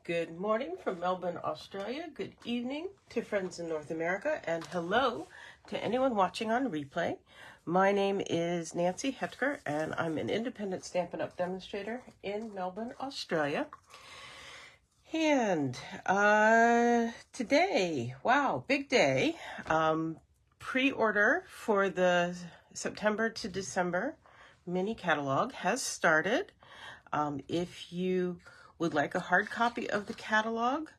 Good morning from Melbourne, Australia. Good evening to friends in North America, and hello to anyone watching on replay. My name is Nancy Hetker, and I'm an independent Stampin' Up! Demonstrator in Melbourne, Australia. And today, wow, big day. Pre-order for the September to December mini catalog has started. If you would like a hard copy of the catalog,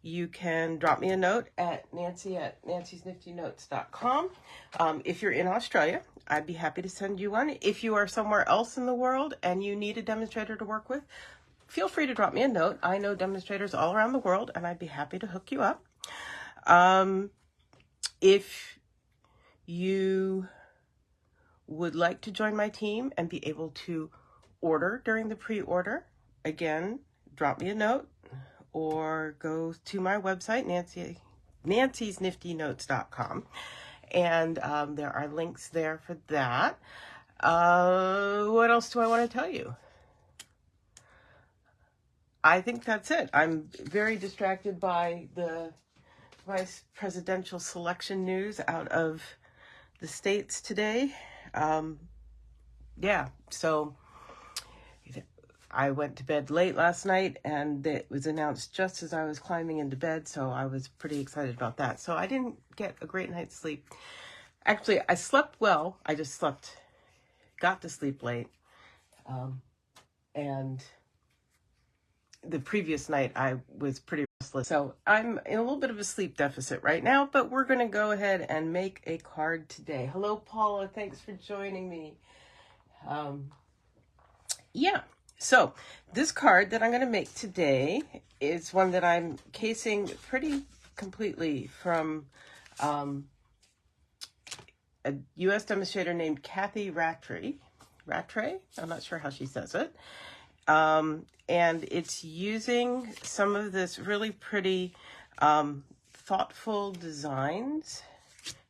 you can drop me a note at nancy@nancysniftynotes.com. If you're in Australia, I'd be happy to send you one. If you are somewhere else in the world and you need a demonstrator to work with, feel free to drop me a note. I know demonstrators all around the world, and I'd be happy to hook you up. If you would like to join my team and be able to order during the pre-order, again, drop me a note or go to my website, nancysniftynotes.com, and there are links there for that. What else do I want to tell you? I think that's it. I'm very distracted by the vice presidential selection news out of the States today. So I went to bed late last night, and it was announced just as I was climbing into bed, so I was pretty excited about that. So I didn't get a great night's sleep. Actually, I slept well. I just got to sleep late. And the previous night I was pretty restless. So I'm in a little bit of a sleep deficit right now, but we're going to go ahead and make a card today. Hello, Paula. Thanks for joining me. So this card that I'm going to make today is one that I'm casing pretty completely from a U.S. demonstrator named Kathy Rattray. I'm not sure how she says it. And it's using some of this really pretty thoughtful designs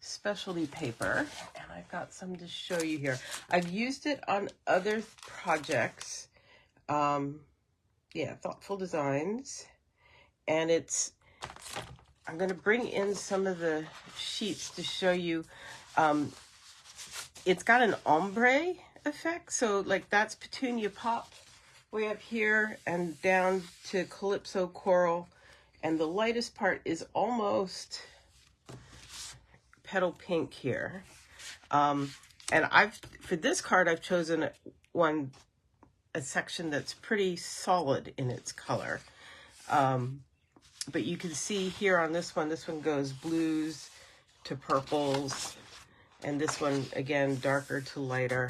specialty paper, and I've got some to show you here. I've used it on other projects. Thoughtful designs, and I'm going to bring in some of the sheets to show you. It's got an ombre effect, so like that's Petunia Pop way up here and down to Calypso Coral, and the lightest part is almost Petal Pink here. And for this card, I've chosen a section that's pretty solid in its color. But you can see here on this one goes blues to purples, and this one, again, darker to lighter.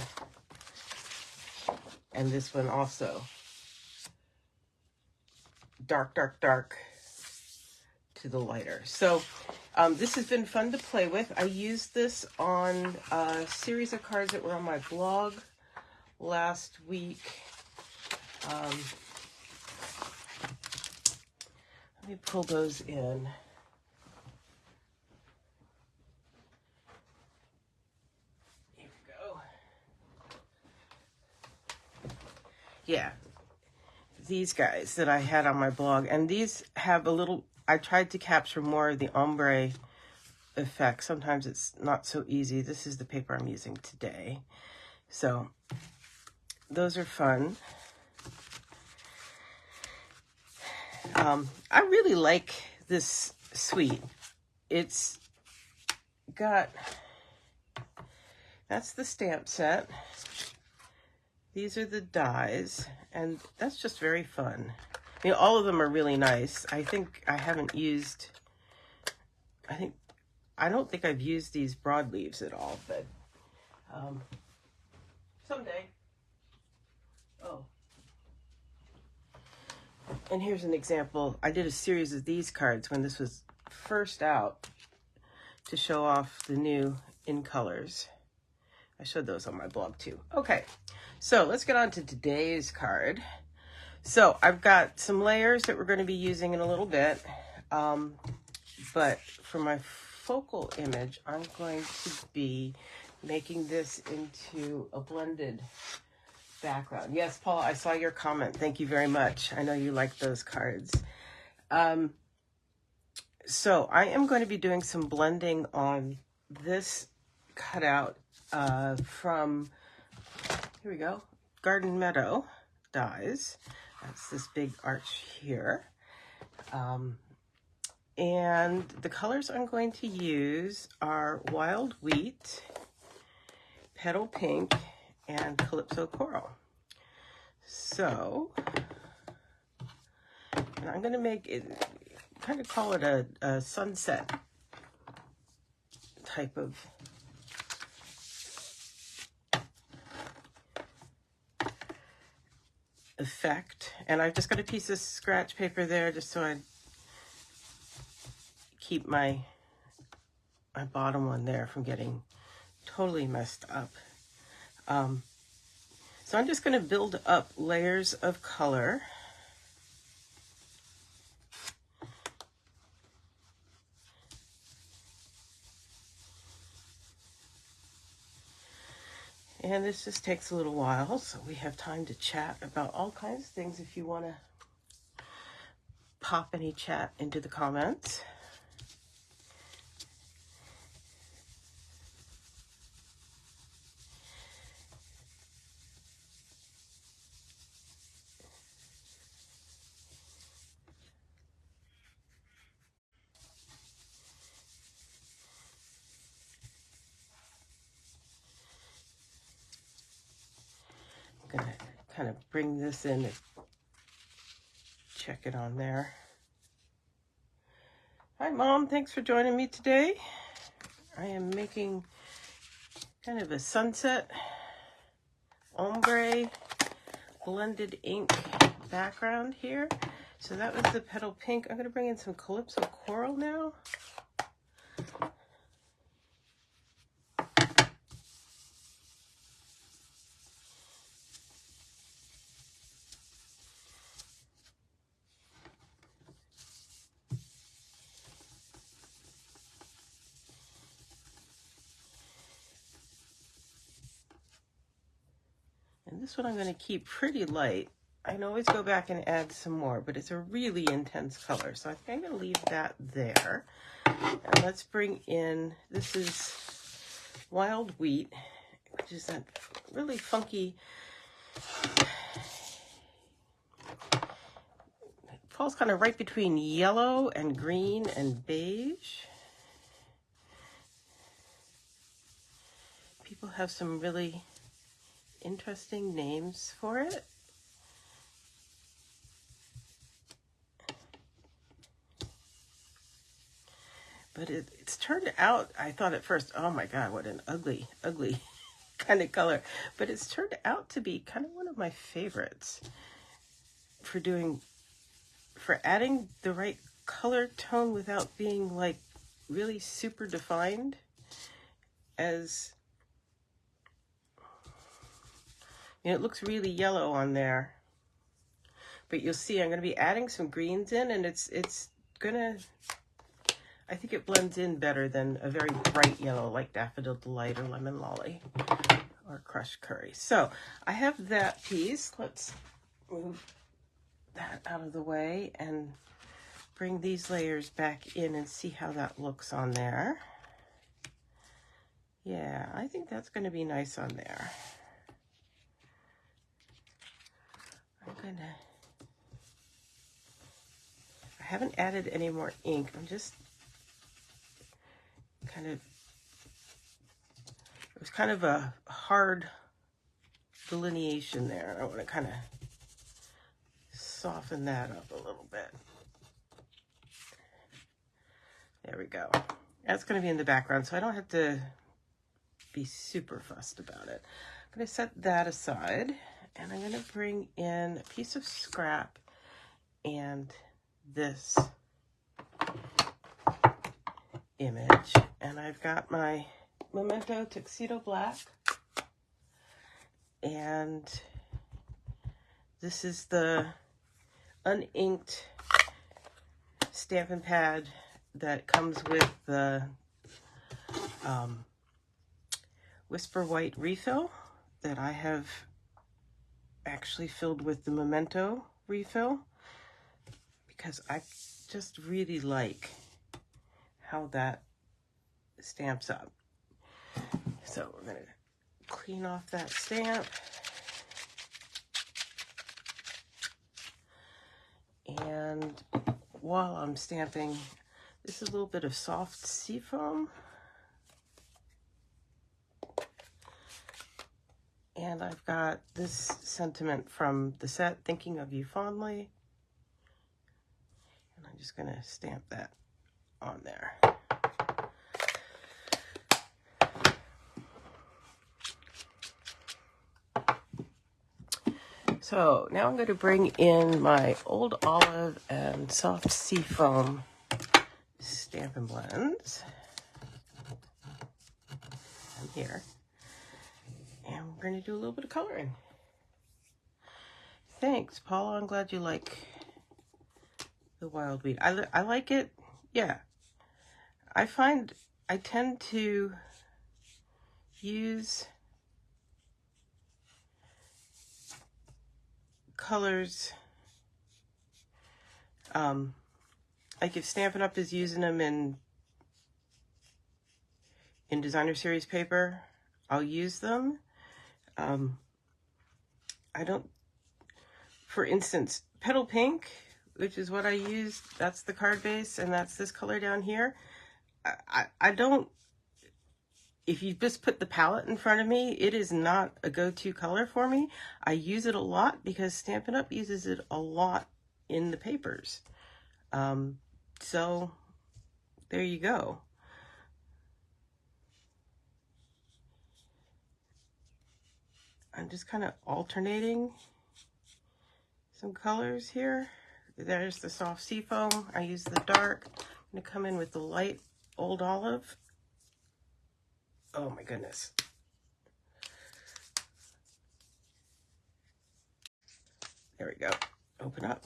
And this one also dark to the lighter. So this has been fun to play with. I used this on a series of cards that were on my blog last week. Let me pull those in. Here we go. Yeah, these guys that I had on my blog, and these have I tried to capture more of the ombre effect. Sometimes it's not so easy. This is the paper I'm using today. So those are fun. I really like this suite. It's got, that's the stamp set. These are the dies, and that's just very fun. I mean, all of them are really nice. I don't think I've used these broadleaves at all, but someday. Oh. And here's an example. I did a series of these cards when this was first out to show off the new in colors. I showed those on my blog too. Okay, so let's get on to today's card. So I've got some layers that we're going to be using in a little bit, but for my focal image, I'm going to be making this into a blended background. Yes, Paul, I saw your comment. Thank you very much. I know you like those cards. So I am going to be doing some blending on this cutout from, here we go, Garden Meadow dies. That's this big arch here. And the colors I'm going to use are Wild Wheat, Petal Pink, and Calypso Coral. So, and I'm going to make it, kind of call it a sunset type of effect. And I've just got a piece of scratch paper there just so I keep my bottom one there from getting totally messed up. So I'm just going to build up layers of color. And this just takes a little while, so we have time to chat about all kinds of things if you want to pop any chat into the comments. I'm going to kind of bring this in and check it on there. Hi, Mom. Thanks for joining me today. I am making kind of a sunset ombre blended ink background here. So that was the Petal Pink. I'm going to bring in some Calypso Coral now. And this one I'm going to keep pretty light. I can always go back and add some more, but it's a really intense color. So I think I'm going to leave that there. And let's bring in, this is Wild Wheat, which is that really funky, it falls kind of right between yellow and green and beige. People have some really interesting names for it. But it's turned out, I thought at first, oh my God, what an ugly, ugly kind of color. But it's turned out to be kind of one of my favorites for adding the right color tone without being like really super defined. As, you know, it looks really yellow on there. But you'll see I'm going to be adding some greens in, and it's going to, I think it blends in better than a very bright yellow like Daffodil Delight or Lemon Lolly or Crushed Curry. So I have that piece. Let's move that out of the way and bring these layers back in and see how that looks on there. Yeah, I think that's going to be nice on there. I haven't added any more ink. I'm just kind of, it was kind of a hard delineation there. I want to kind of soften that up a little bit. There we go. That's going to be in the background, so I don't have to be super fussed about it. I'm going to set that aside, and I'm going to bring in a piece of scrap and this image, and I've got my Memento Tuxedo Black, and this is the uninked Stampin' Pad that comes with the Whisper White refill that I have actually filled with the Memento refill because I just really like how that stamps up. So we're gonna clean off that stamp. And while I'm stamping, this is a little bit of soft seafoam. And I've got this sentiment from the set, Thinking of You Fondly. And I'm just gonna stamp that on there. So now I'm going to bring in my Old Olive and Soft Seafoam Stampin' Blends. I'm here. And we're going to do a little bit of coloring. Thanks, Paula. I'm glad you like the wild weed. I like it. Yeah. I find I tend to use colors, like if Stampin' Up is using them in designer series paper, I'll use them. I don't, for instance, Petal Pink, which is what I use, that's the card base, and that's this color down here. I don't, if you just put the palette in front of me, it is not a go-to color for me. I use it a lot because Stampin' Up uses it a lot in the papers. So there you go. I'm just kind of alternating some colors here. There's the soft seafoam. I use the dark. I'm going to come in with the light Old Olive. Oh my goodness. There we go. Open up.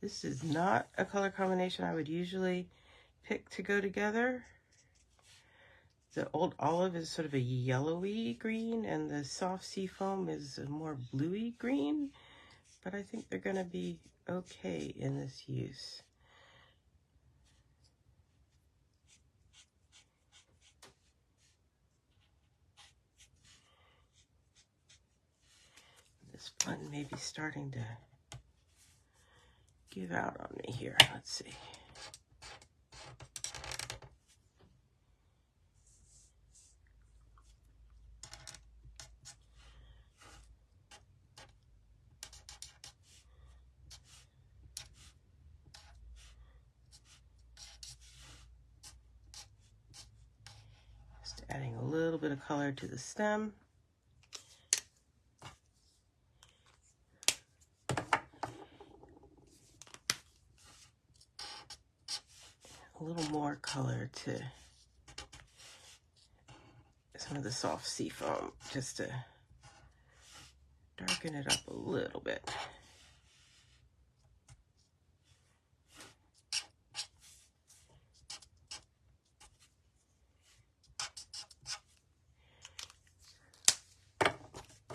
This is not a color combination I would usually pick to go together. The Old Olive is sort of a yellowy green, and the soft seafoam is a more bluey green, but I think they're going to be okay in this use. This blend may be starting to give out on me here. Let's see. Just adding a little bit of color to the stem. A little more color to some of the soft seafoam, just to darken it up a little bit.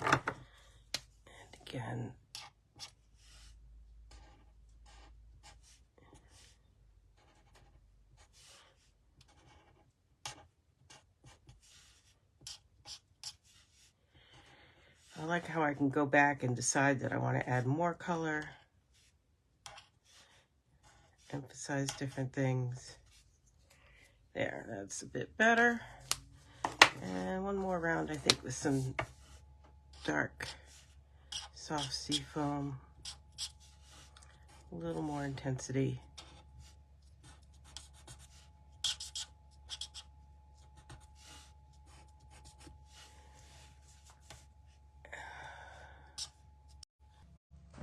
And again, I like how I can go back and decide that I want to add more color, emphasize different things. There, that's a bit better. And one more round, I think, with some dark, soft seafoam, a little more intensity.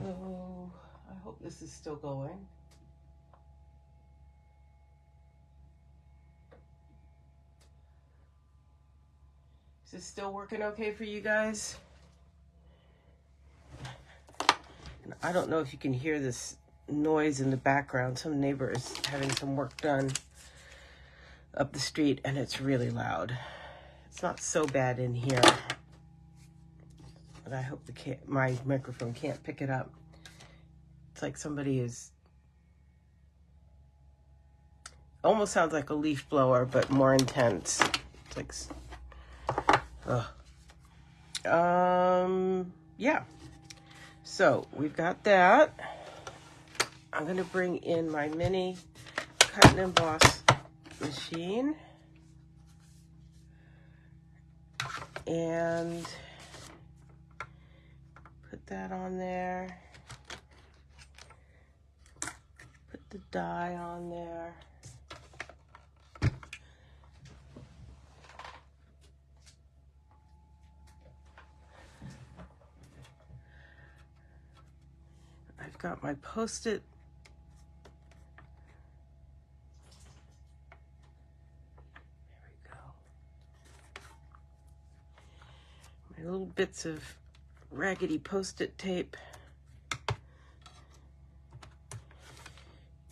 Oh, I hope this is still going. Is this still working okay for you guys? And I don't know if you can hear this noise in the background. Some neighbor is having some work done up the street, and it's really loud. It's not so bad in here, but I hope my microphone can't pick it up. It's like somebody is, almost sounds like a leaf blower, but more intense. It's like, yeah. So we've got that. I'm gonna bring in my mini cut and emboss machine and put that on there. Put the die on there. I've got my Post-it. There we go. My little bits of raggedy Post-it tape.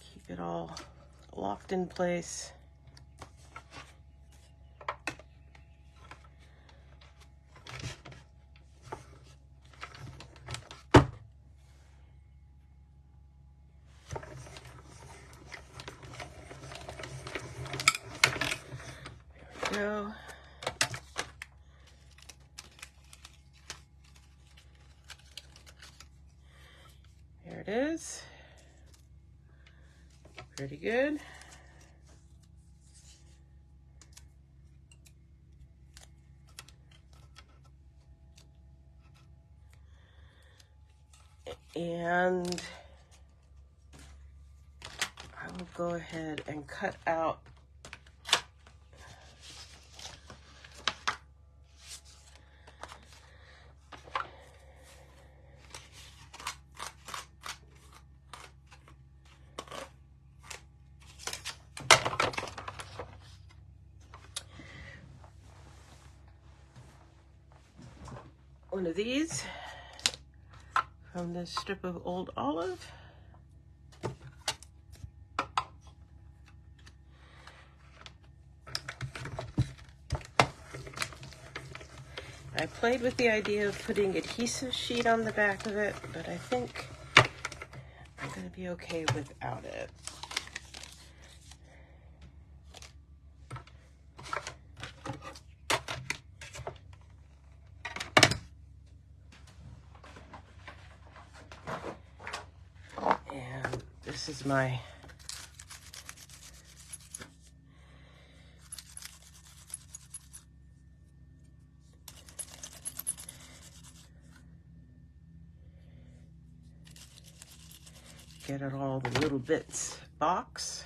Keep it all locked in place. Go. There it is. Pretty good. And I will go ahead and cut out one of these from this strip of old olive. I played with the idea of putting adhesive sheet on the back of it, but I think I'm going to be okay without it. And this is my get it all the little bits box.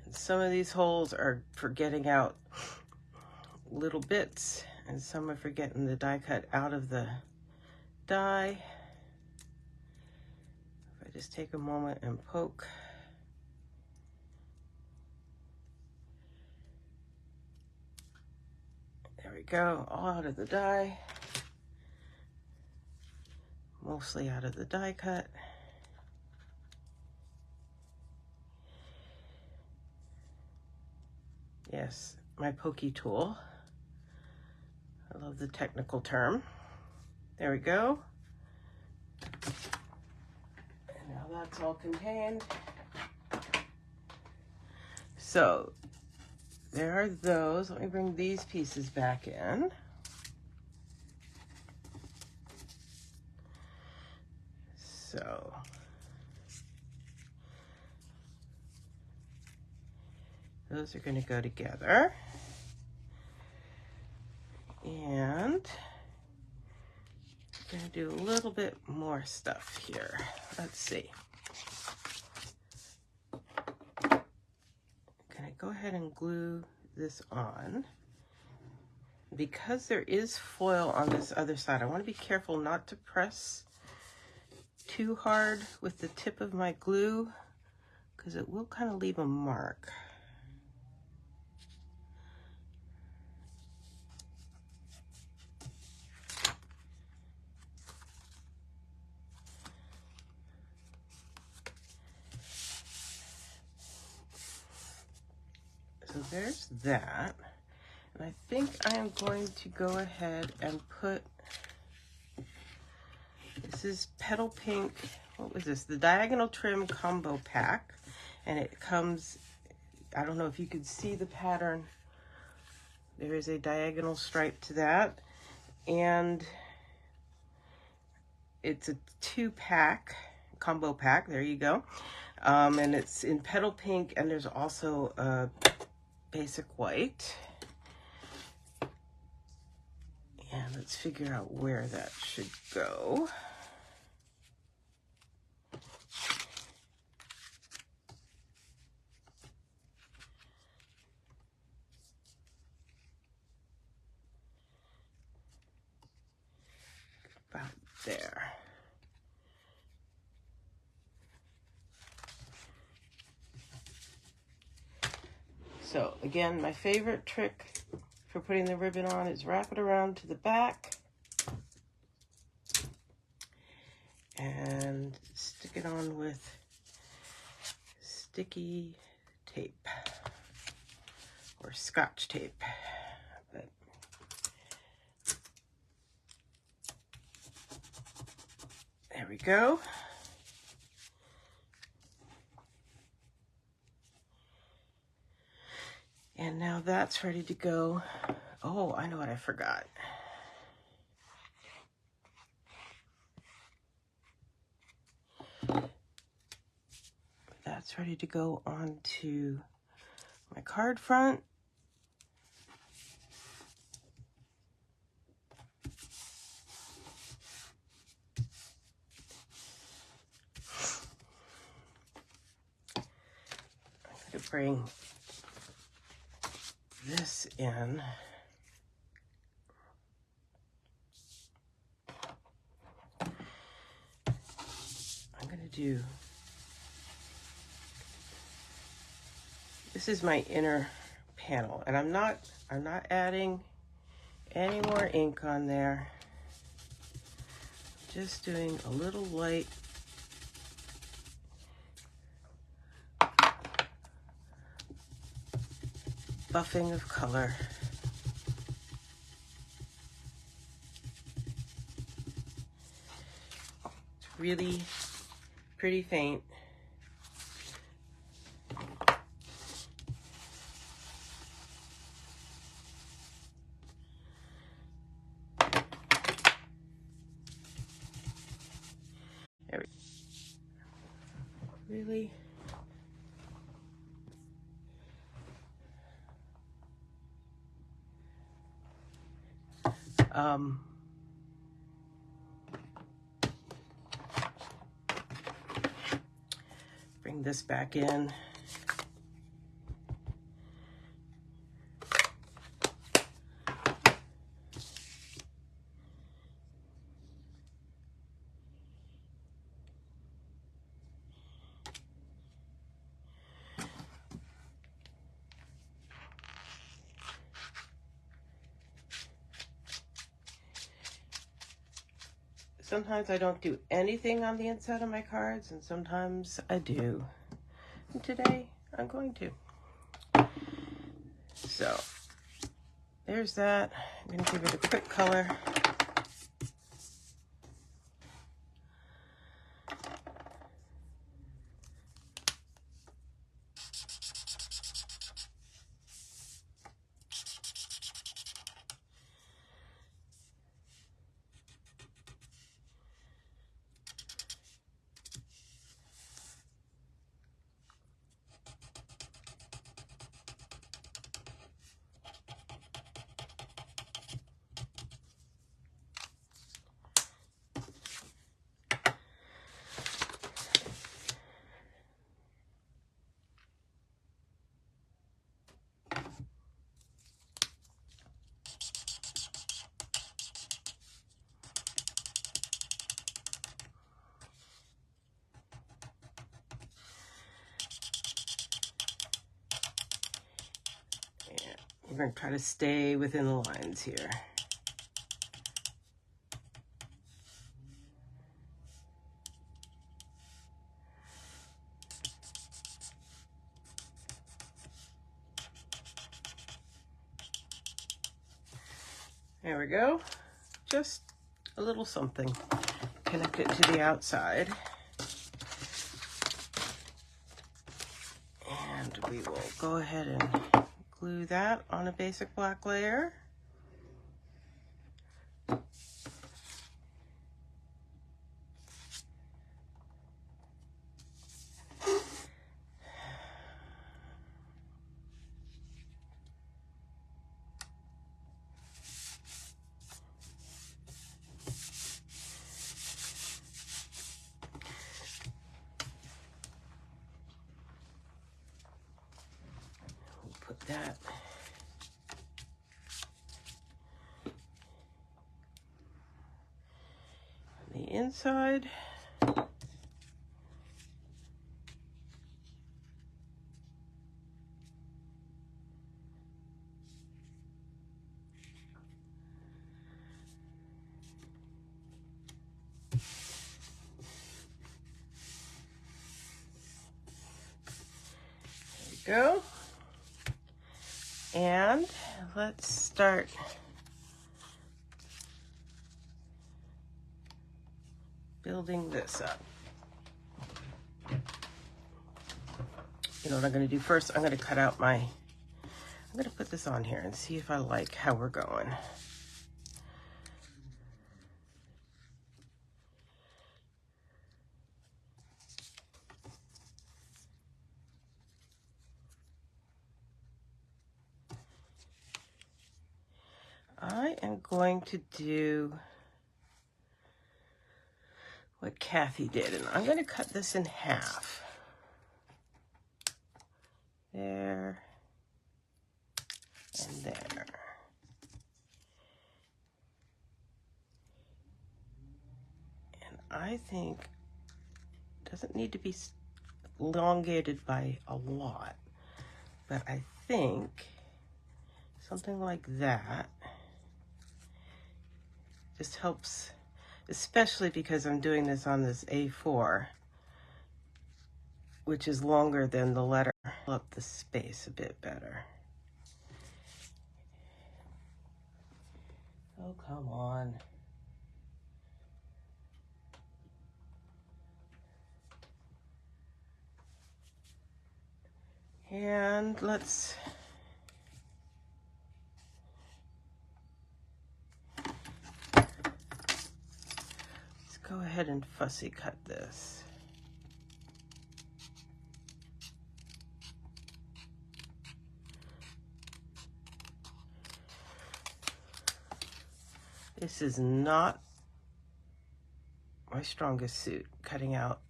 And some of these holes are for getting out little bits, and some are for getting the die cut out of the die. If I just take a moment and poke. There we go, all out of the die. Mostly out of the die cut. Yes, my pokey tool. I love the technical term. There we go. And now that's all contained. So there are those. Let me bring these pieces back in. So those are going to go together. And I'm going to do a little bit more stuff here. Let's see. I'm going to go ahead and glue this on. Because there is foil on this other side, I want to be careful not to press too hard with the tip of my glue, because it will kind of leave a mark. So there's that. And I think I am going to go ahead and put, this is Petal Pink, what was this? The Diagonal Trim Combo Pack. And it comes, I don't know if you could see the pattern. There is a diagonal stripe to that. And it's a 2-pack, combo pack, there you go. And it's in Petal Pink, and there's also a basic white. And let's figure out where that should go. About there. So again, my favorite trick for putting the ribbon on is wrap it around to the back and stick it on with sticky tape or Scotch tape. But there we go. And now that's ready to go. Oh, I know what I forgot. That's ready to go onto my card front. I'm going to bring this in. I'm going to do, this is my inner panel, and I'm not adding any more ink on there. Just doing a little light buffing of color. It's really pretty faint. There we go. Really bring this back in. Sometimes I don't do anything on the inside of my cards, and sometimes I do. And today, I'm going to. So, there's that. I'm going to give it a quick color. We're going to try to stay within the lines here. There we go. Just a little something. Connect it to the outside. And we will go ahead and glue that on a basic black layer. Put that on the inside. There we go. And let's start building this up. You know what I'm going to do first? I'm going to cut out I'm going to put this on here and see if I like how we're going. I am going to do what Kathy did, and I'm going to cut this in half. There and there. And I think it doesn't need to be elongated by a lot, but I think something like that just helps, especially because I'm doing this on this A4, which is longer than the letter. Fill up the space a bit better. Oh, come on. And let's go ahead and fussy cut this. This is not my strongest suit, cutting out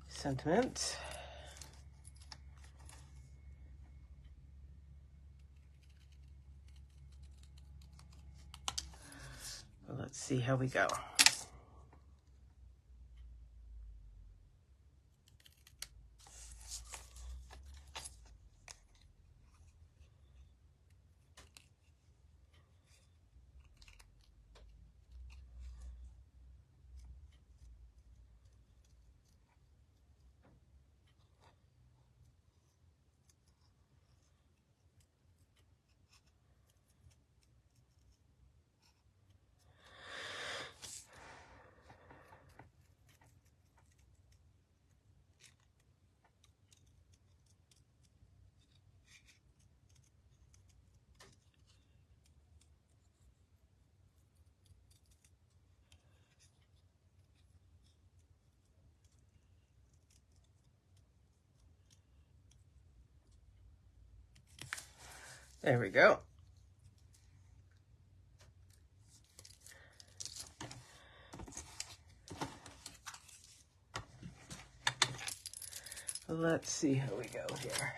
sentiments. Well, let's see how we go. There we go. Let's see how we go here.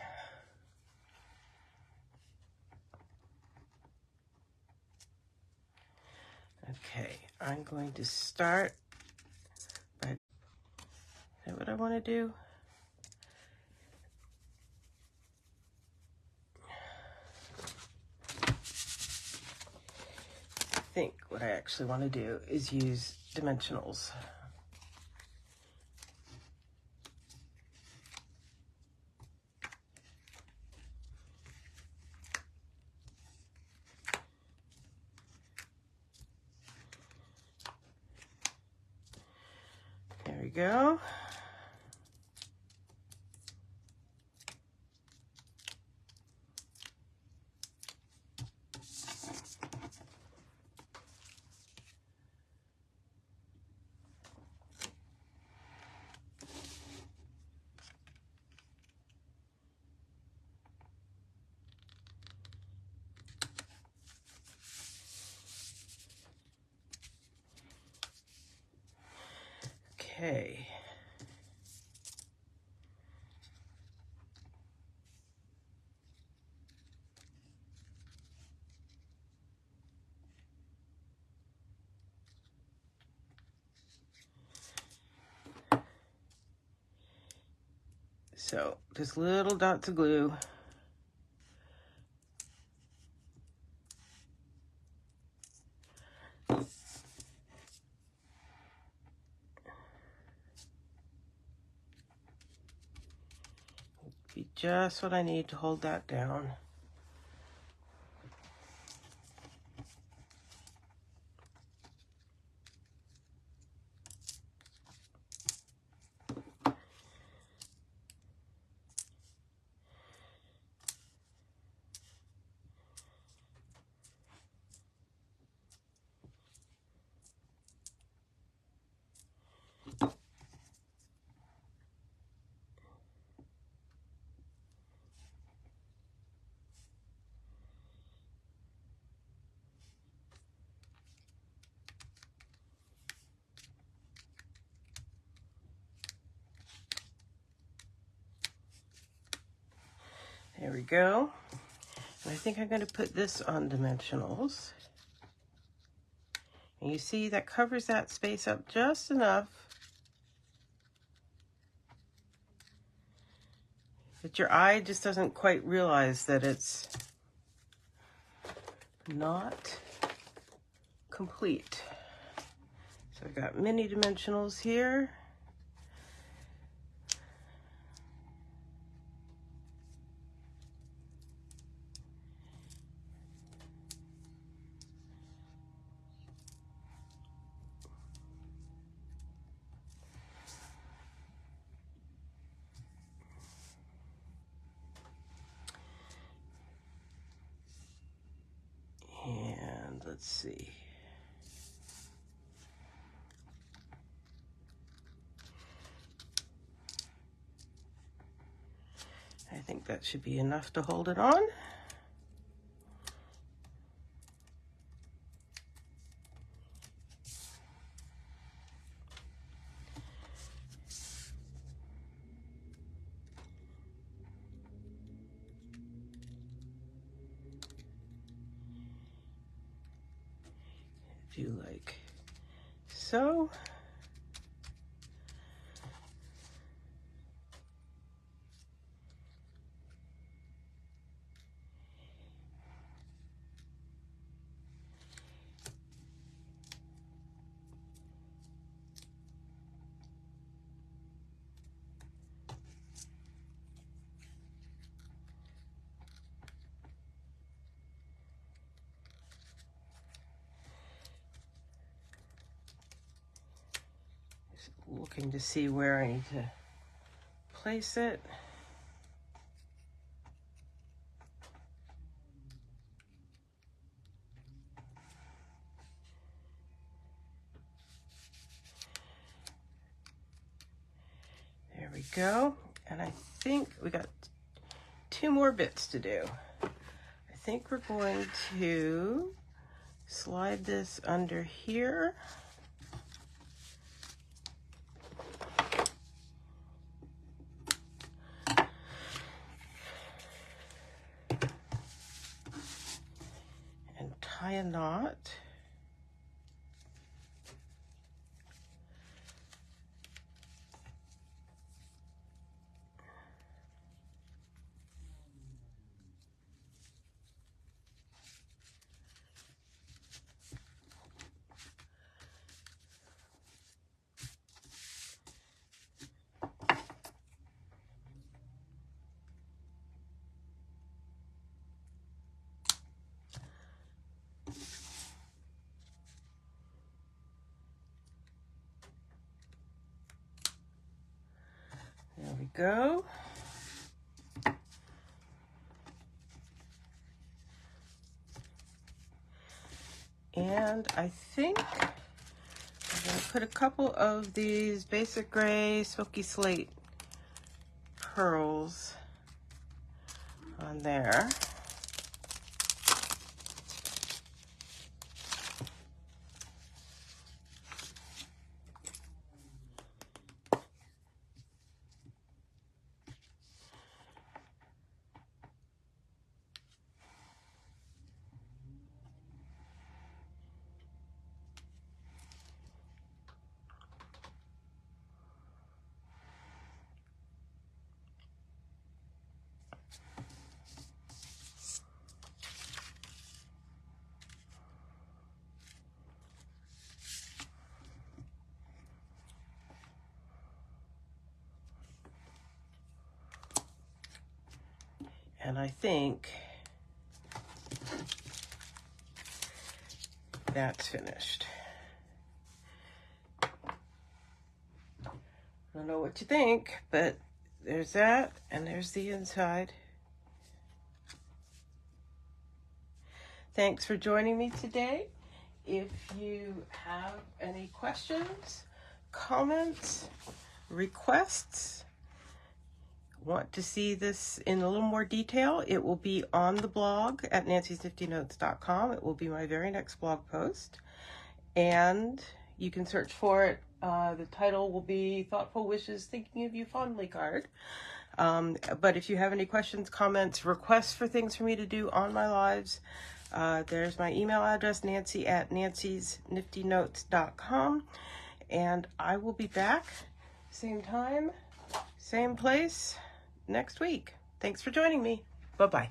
Okay, I'm going to start by, is that what I want to do? I think what I actually want to do is use dimensionals. go. Okay. So just little dots of glue. Be just what I need to hold that down. There we go. And I think I'm going to put this on dimensionals. And you see that covers that space up just enough that your eye just doesn't quite realize that it's not complete. So I've got mini dimensionals here. And let's see. I think that should be enough to hold it on. Do like so. Looking to see where I need to place it. There we go. And I think we got 2 more bits to do. I think we're going to slide this under here. Tie a knot. we go. And I think I'm going to put a couple of these basic gray Smoky Slate pearls on there. And I think that's finished. I don't know what you think, but there's that, and there's the inside. Thanks for joining me today. If you have any questions, comments, requests, want to see this in a little more detail, it will be on the blog at nancysniftynotes.com. It will be my very next blog post, and you can search for it. The title will be Thoughtful Wishes, Thinking of You Fondly card. But if you have any questions, comments, requests for things for me to do on my lives, there's my email address, nancy@nancysniftynotes.com, and I will be back same time, same place next week. Thanks for joining me. Bye-bye.